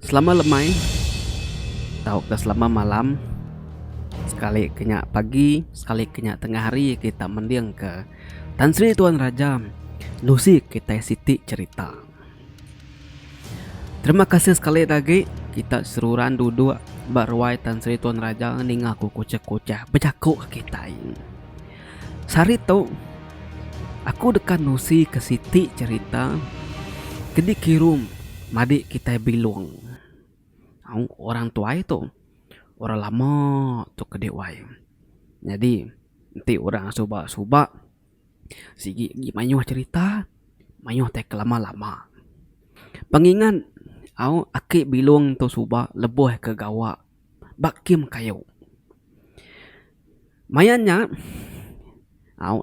Selama lemai, tahu ke selama malam, sekali kenyak pagi, sekali kenyak tengah hari kita mendiang ke Tan Sri Tuan Raja, Nusi kita Siti cerita. Terima kasih sekali lagi kita seruran duduk berwai Tan Sri Tuan Raja ning aku kucah-kucah bercakuk kita ini. Sari tu aku dekat Nusi ke Siti cerita, kedi kirum madik kita bilung. Orang tua itu orang lama tu kedek wai. Jadi nanti orang subak sigi mayuh cerita, mayuh teh lama-lama. Pengingat aki bilung tu subak lebuh ke gawak bakim kayu. Mayannya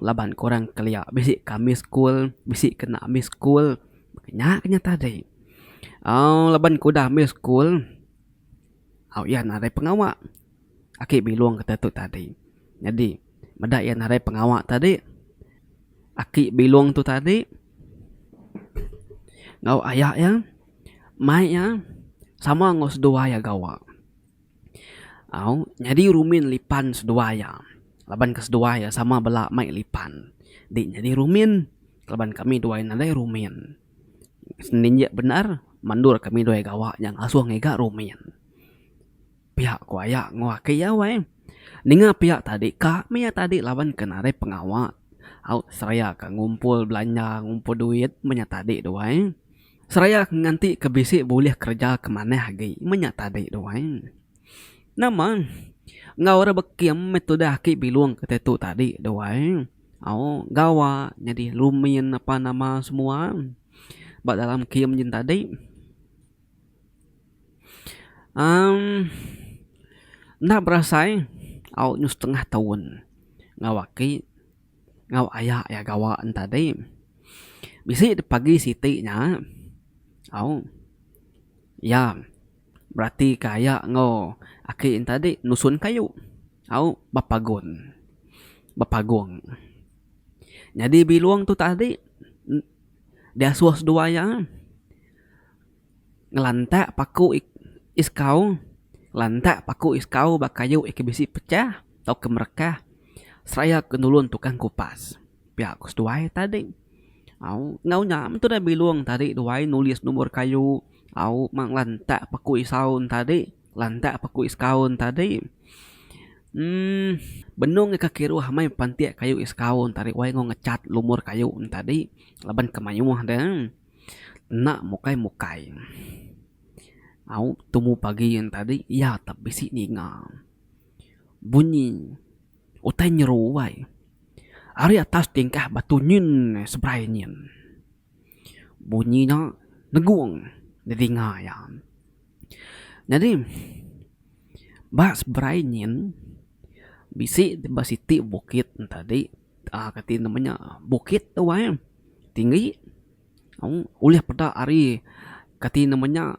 laban korang kelia bisik kami school, bisik kena mi school. Kenya tadi. Laban kuda mi school. Yan ada pengawak. Aki bilung kata tu tadi. Jadi, medak yan ada pengawak tadi. Aki bilung tu tadi. Ngau ayak ya. Mai ya. Sama ngos dua ya gawak. Jadi rumin lipan sedua ya. Laban kes dua ya sama belak mai lipan. Jadi rumin. Laban kami dua yang ada rumin. Seninja benar. Mandur kami dua gawak yang asuh ngega rumin. Pihak ku ayak ngwaki ya wai. Ninga pihak tadi kami ya tadi lawan kenare pengawak. Seraya ke ngumpul belanja, ngumpul duit menya tadi doang. Seraya nganti kebisik boleh kerja kemana lagi menya tadi doang. Nama ngawara bekiem metode aki bilung kata tu tadi doang. Gawa jadi lumin apa nama semua. Bak dalam kiem jen tadi. Nak berasai nyus setengah tahun ngawaki ngaw ayak ya gawaan tadi. Bisi pagi sitinya ya berarti kayak aki tadi nusun kayu bapagong. Jadi biluang tu tadi dia suas dua ya ngelantak paku iskau. Lantak paku iskau bakayu bisi pecah atau kemerekah. Seraya kenulun tukang kupas. Pihak kus duai tadi. Ngau nyam tu dah biluang tadi duai nulis nomor kayu. Mang lantak paku isaun tadi. Lantak paku iskaun tadi. Benung kakiru hamai pantiak kayu iskaun tadi. Wai ngau ngecat lumur kayu tadi. Laban kemayuh dah. Nak mukai. Temu pagi yang tadi ya tapi si ninga bunyi utai nyeru wai ari atas tingkah batu nyin sebrai nyin bunyinya neguang dedinga ya. Jadi bas sebrai nyin bisi basiti bukit tadi kati namanya bukit tu wai tinggi ulih pada ari kati namanya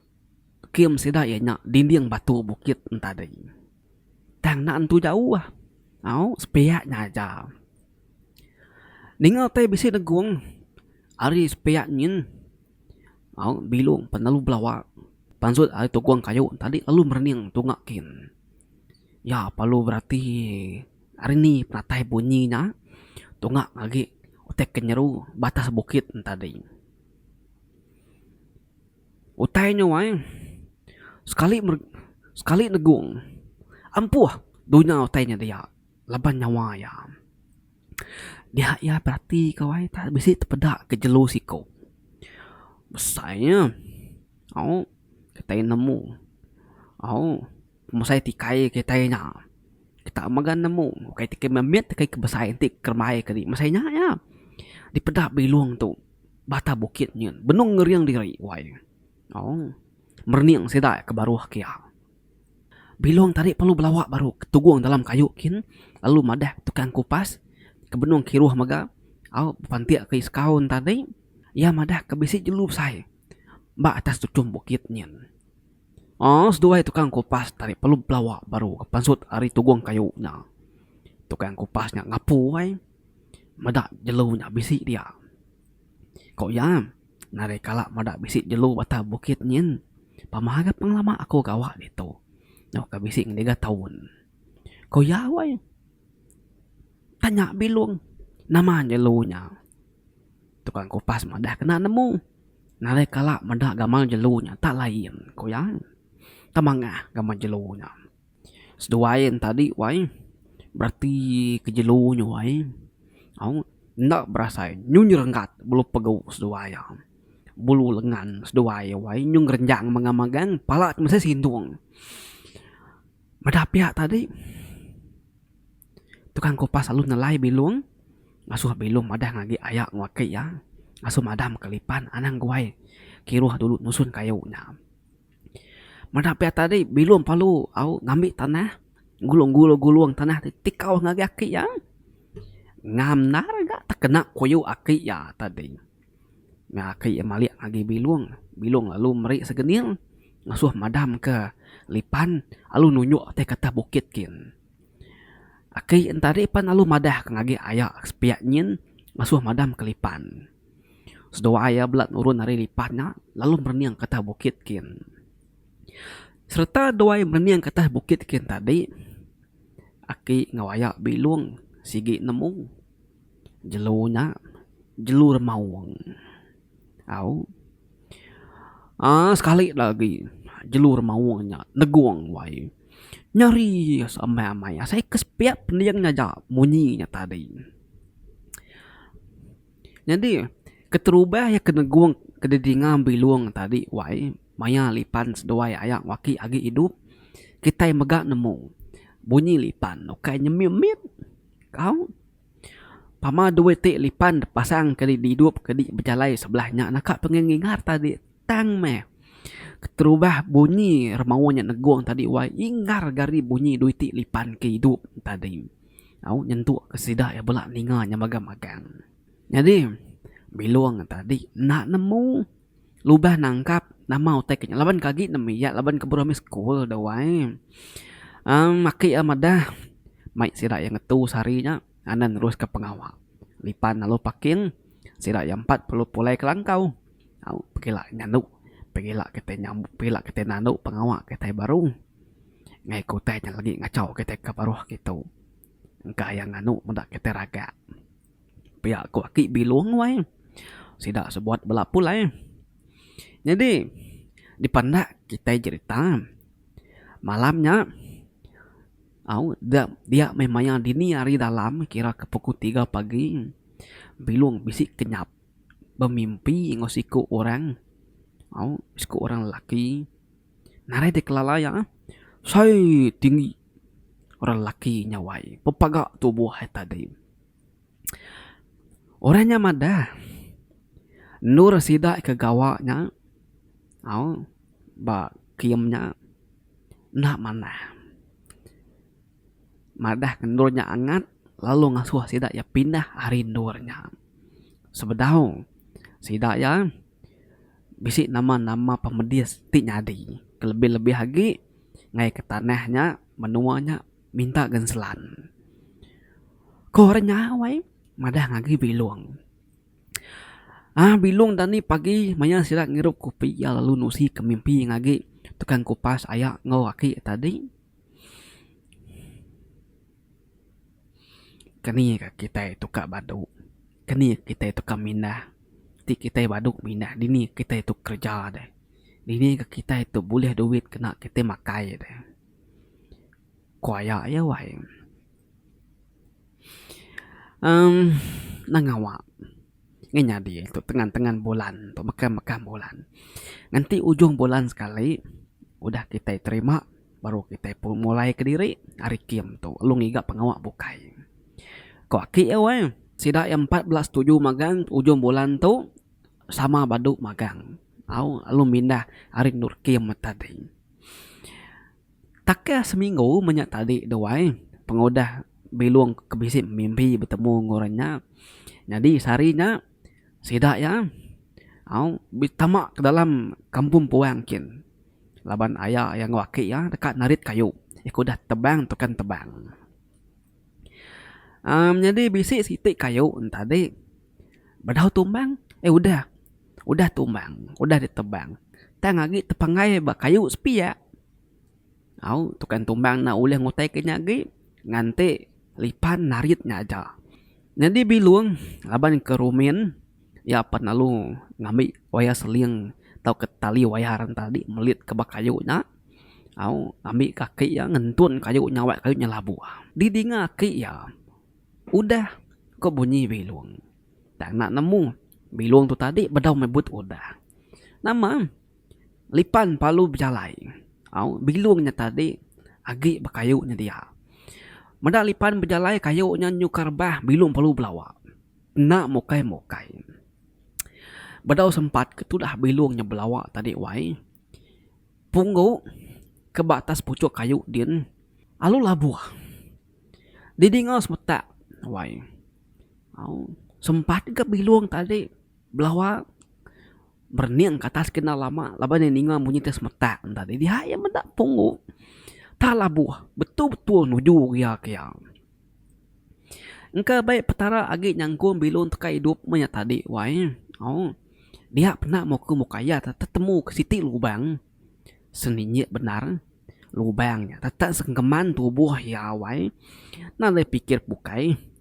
kiem sida ya nyak dinding batu bukit tadi. Tang nan tu jauh sepiaknya aja. Ningal teh bisi negung ari sepiak nyin. Bilung penalu belawak. Pansut ari tuguang kayu tadi lalu merening tungakin. Ya palu berarti hari ni peratai bunyinya tungak lagi utek kenyeru batas bukit tadi. Utainya wai sekali negung ampuh dunia utainya dia laban nyawa ya dia ya berarti kawai tak bisa terpedak ke jelu siko besarnya kita nemu musai tikai kitanya kita magan nemu kai tikai memiat kai kebesaran tik kermai kadi masainya ya di pedak biluang tu bata bukitnya benung ngeriang diri wai merniang sida ke baruh kia. Bilong tadi perlu belawak baru ketuguang dalam kayu kin lalu madah tukang kupas kebenung kiruh maga pantiak ke iskaun tadi ya madah ke bisi jelup sai mbak atas tucum bukit nyen. Sedua tukang kupas tadi perlu belawak baru kepansut hari tuguang kayunya. Tukang kupasnya ngapu wai madah jelunya bisi dia. Kok ya nare kalak madah bisi jelu bata bukit nyen. Pamahaga panglama ako gawa dito. No, kabising 3 tahun. Kuya way. Tanya Bilong. Nama jelunya. Tukang kupas madah kena nemu. Nalai kala madah gamal jelunya tak lain. Kuya. Tamangah gamal jelunya. Seduain tadi way. Berarti ke jelunya way. Ndak berasa nyung renggat bulu pegau seduaya. Bulu lengan seduaya way. Nyung renjang mengamagang pala masih sintung. Madah pihak tadi. Tukang kupas alun nalai Bilong. Asuh Bilong madah ngagi ayak ngwaki ya. Asuh madam kelipan anang guai. Kiruh dulu nusun kayunya. Madah pihak tadi Bilong palu au ngambil tanah. Gulung tanah tikau ngagi aki ya. Ngam naraga tak kena kuyu aki ya tadi. Aki ya maliak ngagi Bilong. Bilong lalu meri segenil. Ngasuh madam ke lipan. Alu nunyuk teh kata bukit kin. Aki entari pan alu madah ngagi ayak sepiak nyin. Ngasuh madam ke lipan. Sedoa ayah belat nurun hari lipannya. Lalu berniang kata bukit kin. Serta doa yang berniang kata bukit kin tadi. Aki ngawayak Bilong. Sigi nemu. Jelunya. Jelur mawang. Sekali lagi. Jelur mawangnya. Neguang way. Nyari samai-amai. Saya kesepiak pendiangnya aja. Munyinya tadi. Jadi. Keterubah ya keneguang. Kededingan Bilong tadi. Way. Maya lipan sedoai ayak waki agi hidup. Kita yang megak nemu. Bunyi lipan. Okai nyemimit. Kau. Pama dua tik lipan pasang kedi hidup. Kedi berjalai sebelahnya. Nakak pengengingar tadi. Tang meh. Terubah bunyi remawanya neguang tadi wah ingar gari bunyi dua tik lipan ke hidup tadi. Au nyentuk kesidak ya belak ninganya magang-magang. Jadi Bilong tadi nak nemu lubah nangkap nama oteknya laban kagi nemi ya laban keburu school dah wai. Maki amadah mai sidak yang ngetu sarinya anan terus ke pengawal. Lipan lalu pakin sidak yang 40 pulai kelangkau. Au pekila nyanduk. Pegilak kita nyambuk, pegilak kita nanduk pengawak kita baru. Ngai kutanya lagi ngacau kita ke baruh gitu. Engkau yang nganu mendak kita raga. Pihak kuaki Bilong wai. Sidak sebuat belak pulai. Jadi dipandak kita cerita. Malamnya dia memang dini hari dalam kira ke pukul 3 pagi. Bilong bisik kenyap. Bermimpi ngosiku orang. Isku orang lelaki. Narai dekelalaya. Saya tinggi. Orang lelaki nyawai. Pepagak tubuh tadi. Orangnya madah. Nur sidak ke gawaknya. Kiamnya. Nak mana. Madah kendurnya angat. Lalu ngasuh sidak ya pindah hari nurnya. Sebedau. Sidak ya. Bisik nama-nama pemedis ti nyadi. Kelebih-lebih lagi ngai ke tanahnya menuanya minta genselan. Korenya wai madah ngagi Bilong. Bilong tani pagi maya sirak ngirup kopi ya lalu nusi ke mimpi ngagi tukang kupas ayak ngawaki tadi. Kani kita itu kak badu. Kani kita itu kaminah. Kita baduk minah dini kita itu kerja deh. Dini kita itu boleh duit kena kita makai deh. Kuaya ya wah. Nangawak. Ngenya dia itu tengah-tengah bulan, tu makan bulan. Nanti ujung bulan sekali udah kita terima baru kita pun mulai ke diri hari kiam tu. Lu ngiga pengawak bukai. Kuaki ya wah. Sidak yang 14.7 magang ujung bulan tu sama baduk magang. Lalu mindah hari nur kiam tadi. Taknya seminggu banyak tadi doai pengodah Bilong kebisik mimpi bertemu ngoranya. Jadi sarinya sidak ya. Bitamak ke dalam kampung puangkin. Laban ayah yang waki ya dekat narit kayu. Aku dah tebang tekan tebang. Jadi bisik sitik kayu tadi. Badau tumbang. Udah tumbang. Udah ditebang. tang agi tepangai ba kayu sepia. Au tukang tumbang na uleh ngotai kenya agi ngante lipan naritnya aja. Jadi biluang laban ke rumen ya apa nalu ngambil waya seling tau ke tali wayaran tadi melit ke bakayunya. Au ambil kaki ya ngentun kayunya wak kayunya labu. Didinga kaki ya. Udah kok bunyi biluang. Tak nak nemu biluang tu tadi bedau mebut udah. Nama lipan palu berjalai. Au biluangnya tadi agi bakayunya dia. Meda lipan berjalai kayunya nyukar bah biluang palu belawak. Nak mokai. Bedau sempat ketudah biluangnya belawak tadi wai. Punggu ke batas pucuk kayu din. Alu labuh. Didingal semetak wai. Au sempat ke biluang tadi belawak berniang ke atas kena lama laban ningal bunyi tes metak tadi dia yang mendak punggu tak labuh betul-betul nuju kia. Engka baik petara agi nyangkun biluang teka hidup punya tadi wai. Oh dia pernah mau ke mukaya tetemu ke siti lubang seninya benar lubangnya tetap sengkeman tubuh ya wai. Nah dia pikir bukai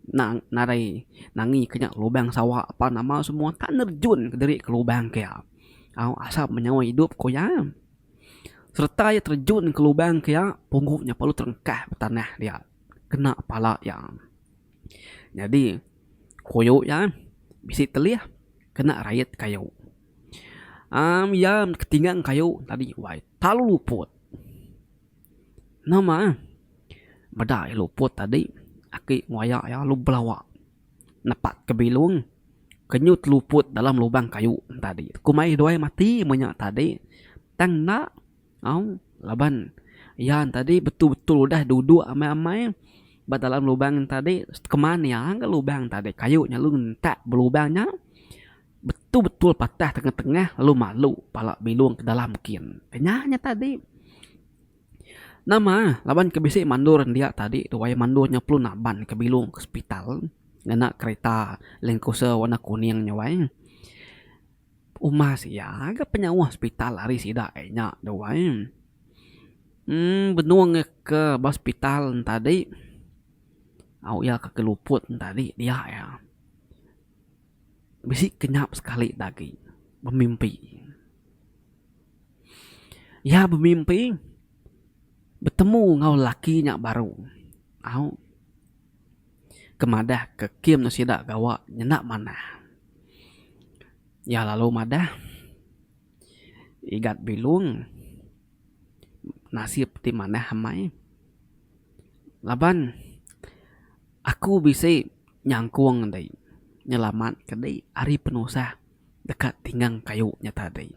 narai nangi kenyak lubang sawah apa nama semua tak nerjun ke dari ke lubang kaya. Asap menyawa hidup koya. Serta ia terjun ke lubang kaya punggungnya perlu terengkah bertanah dia kena pala ya. Jadi koyo ya bisi telih kena rayat kayu. Ya ketinggang kayu tadi wai talu luput. Nama beda luput tadi aki ngoyak ya lu belawak napak ke bilung kenyut luput dalam lubang kayu tadi kumai doai mati banyak tadi tang nak laban yan tadi betul-betul udah duduk amai-amai dalam lubang tadi kemana ya ke lubang tadi kayunya lu tak berlubangnya betul-betul patah tengah-tengah lalu malu pala bilung ke dalam kin kenyanya tadi. Nama laban kebisi mandur dia tadi tu waya mandurnya perlu naban ke bilung ke hospital ngena kereta lengkuse warna kuningnya wai. Umas ya agak penyawa hospital hari sida nya do wai. Benuang ke hospital tadi. Au ya ke luput tadi dia ya. Bisi kenyap sekali lagi bermimpi. Ya bermimpi bertemu ngau lakinya baru. Au kemadah ke kim nasidak gawa nyenak mana. Ya lalu madah igat bilung nasib di mana hamai. Laban aku bisa nyangkuang dai nyelamat kedai hari penusah dekat tinggang kayunya tadi.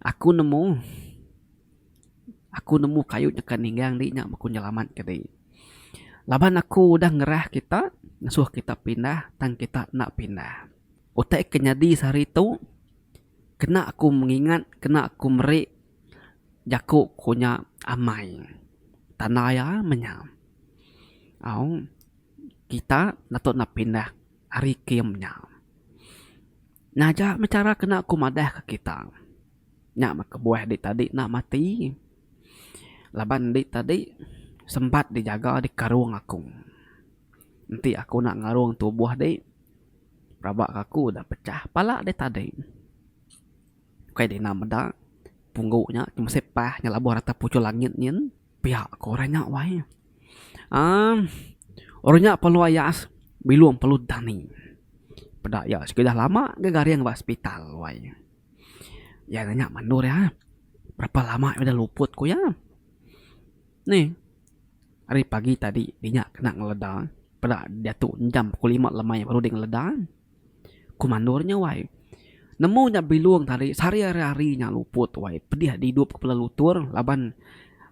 Aku nemu kayu nyekan ninggang di nyak aku nyelamat kedai. Laban aku udah ngerah kita ngasuh kita pindah tang kita nak pindah. Utai kenyadi sehari itu kena aku mengingat kena aku meri jaku kunya amai tanah ya menyam. Kita nato nak pindah hari kiamnya. Naja mecara kena aku madah ke kita. Nyak makebuah di tadi nak mati. Laban di tadi sempat dijaga di karung aku. Nanti aku nak ngarung tubuh di rabak aku udah pecah pala di tadi. Kayak di nama dah pungguknya cuma sepah nyalabuh rata pucuk langit nyen pihak aku orangnya wai. Orangnya perlu ayas bilung perlu dani. Pada ya sudah lama gegari yang hospital wai. Ya nanya mandur ya. Berapa lama udah luput ku ya? Nih, hari pagi tadi dia kena ngeledak. Pada dia tuh jam pukul 5 lemai baru dia ngeledak. Komandornya wai. Nemunya biluang tadi sehari-harinya luput wai. Pedih hidup kepala lutur laban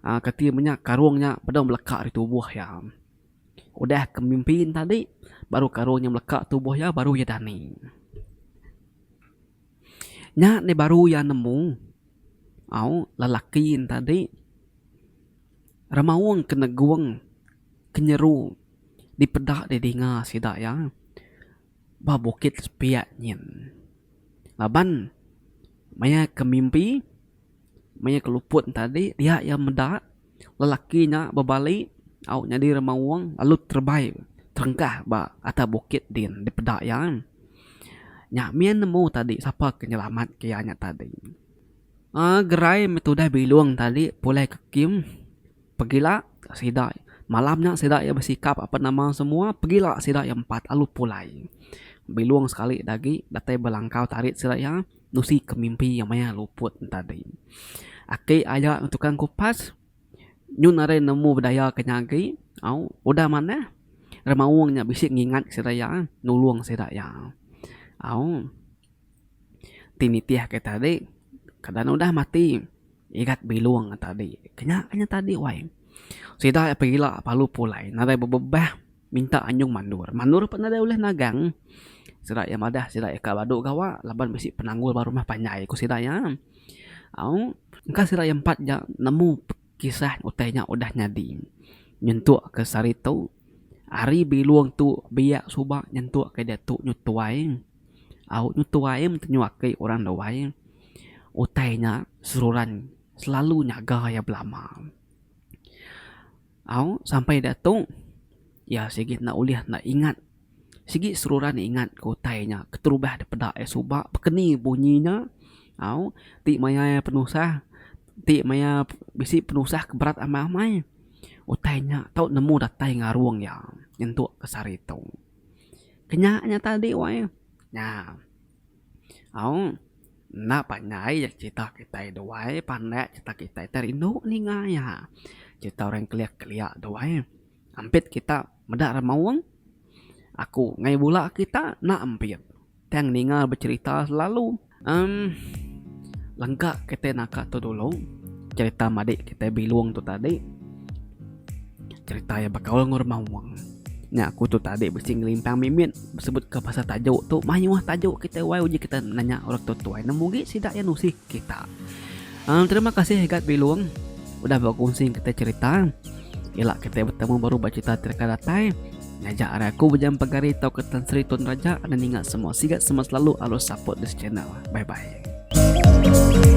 ketimanya karungnya pada melekat di tubuh ya. Udah kemimpin tadi baru karungnya melekat tubuh ya baru ya dani. Nya ne baru ya nemu. Lelakiin tadi ramawang kena guang kenyeru di pedak di dinga sida ya. Ba bukit sepiak nyen. Laban Maya kemimpi, maya keluput tadi, dia yang mendak, lelakinya berbalik, awaknya di remawang, lalu terbaik, terengkah atas bukit din, di pedak yang. Nyak mian nemu tadi, siapa penyelamat kianya tadi. Gerai metode biluang tadi, pulai ke Kim, pergilah, sidak. Malamnya sidak ya bersikap apa nama semua, pergilah sidak yang 4, lalu pulai. Biluang sekali lagi, datai belangkau tarik sidak yang, nusi ke mimpi yang maya luput tadi. Aki ayah untuk tukang kupas, nyun are nemu berdaya kenyagi, udah mana? Remawangnya bisik ngingat sidak nuluang sidak yang. Tinitiah ke tadi, kadang udah mati, ikat biluang tadi, kenya tadi wai. Sidak pergilah palu pulai, nadai bebebah, minta anjung mandur pun nadai oleh nagang. Sidak yang madah, sidak eka baduk gawa, laban bisik penanggul baru mah panjai ku sidak yang. Engkau sidak yang 4 ya, nemu kisah utainya udah nyadi. Nyentuk ke sarito, ari biluang tu biak subak nyentuk ke dia tu nyutuai. Nyutuai mentenyuakai orang dawai. Utainya seruran selalu nyaga ya belama. Sampai datung, ya sigit nak uliah nak ingat. Sigit seruran ingat ke utainya, keterubah daripada subak, pekeni bunyinya. Ti maya penusah, ti maya bisi penusah keberat amai-amai. Utainya tau nemu datai ngaruang ya, nyentuk ke sarito. Kenyaknya tadi wai. Nah, na panyai ya cita kita doai, pandai cita kita terindu ni ngaya. Cita orang keliak-keliak doai. Ampit kita medak remawang. Aku ngai bula kita nak ampit. Tang ninga bercerita selalu. Lengkap kita nak tu dulu. Cerita madik kita biluang tu tadi. Cerita yang bakal ngurmawang. Nah aku tu tadi bersing limpang mimin sebut ke pasal tajuk tu. Mayuah tajuk kita wai uji kita nanya orang tua nemu gik sidak yang nusih kita. Terima kasih Hegat Biluang udah berkongsi kita cerita. Elak kita bertemu baru bercerita terkadatai. Ngajak aku berjam pagari tau ketan Sri Tun Raja dan ingat semua sigat semua selalu alus support this channel. Bye bye.